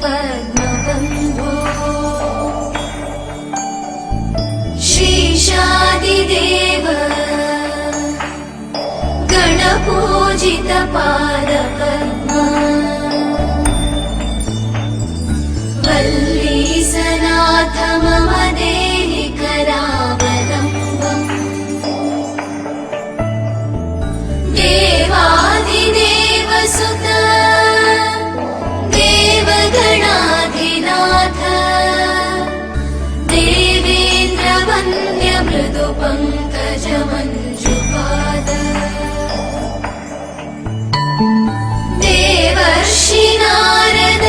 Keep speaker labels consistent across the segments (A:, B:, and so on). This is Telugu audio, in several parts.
A: पद्मबन्धो श्रीशादिदेव गणपूजित पादपद्मा वल्लीसनाथ मम देहि करावलम्बम् देवादिदेव सुत देवगणाधिनाथ देवेन्द्र वन्द्य मृदु पंकज मंजुपाद देवर्षि नारद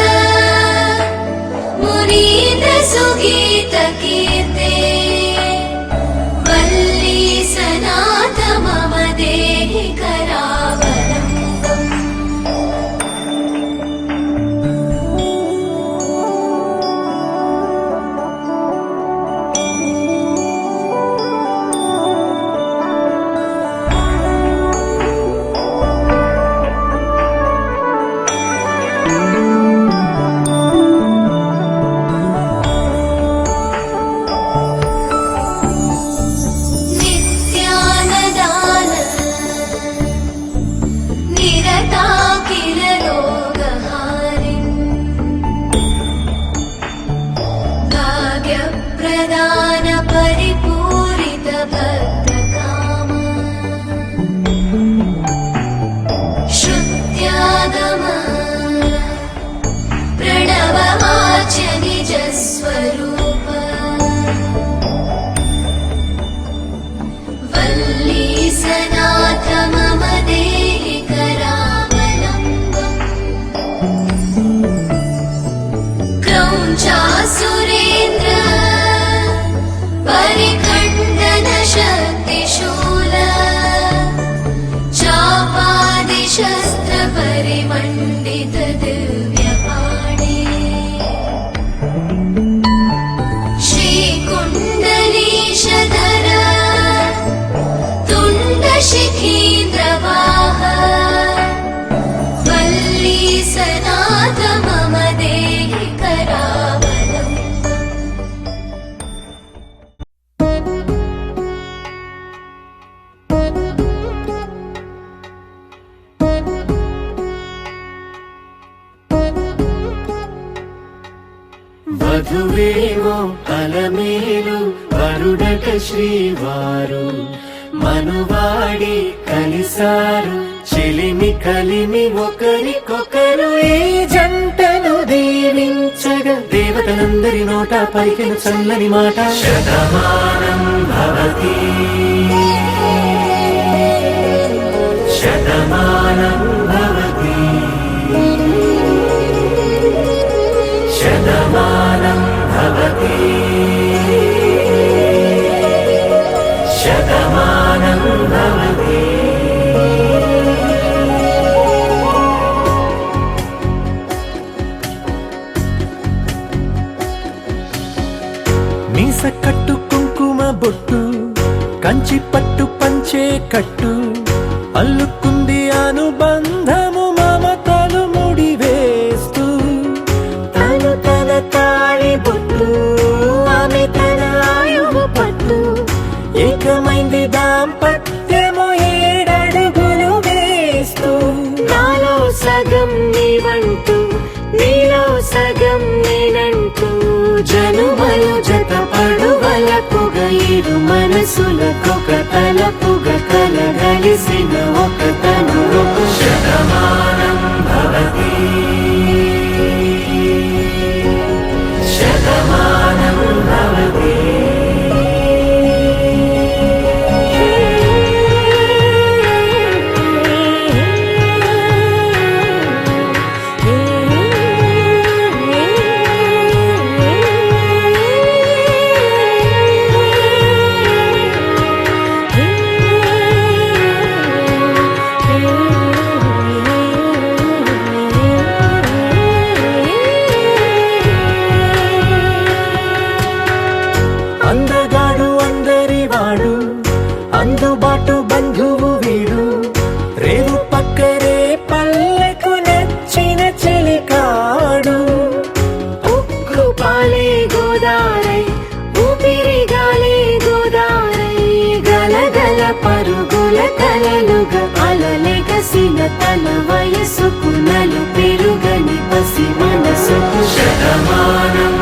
A: मुनीन्द्र सुगीत कीर्ते वल्लीसनाथ मम देहि करावलम्बम् परिमण्डित दिव्यपाणे श्रीकुण्डलीशधर तुण्डशिखीन्द्रवाह वल्लीसनाथ मम देहि करावलम्बम्
B: వధువేవో అలమేలు వరుడట శ్రీవారు మనువాడి కలిసారు చెలిమి కలిమి ఒకరికొకరు ఈ జంటను దీవించగా దేవతలందరి నోట పలికిన చల్లని మాట శతమానం భవతి శతమానం భవతి శతమానం భవతి శతమానం భవతి మీస కట్టు కుంకుమ బొట్టు కంచి పట్టు పంచే కట్టు అల్లుకుంది అనుబంధము మమతలు ముడివేస్తూ తను తన తాళి బొట్టు ఆమె తన ఆయువు పట్టు ఏకమైంది దాంపత్యము 7 అడుగులు వేస్తూ నాలో సగం నీవంటూ నీలో సగం నేనంటూ జనుమలు జత పడువలపుగ ఇరు మనసులకొక తలపుగ కలగలిసిన ఒక తను శతమానం భవతి శతమానం భవతి
C: గోదారై ఊపిరి గాలి గోదారై గలగల పరుగుల కలలుగా అలలెగసిన తన వయసుకు నలు పెరుగని పసి మనసుకు
B: శతమానం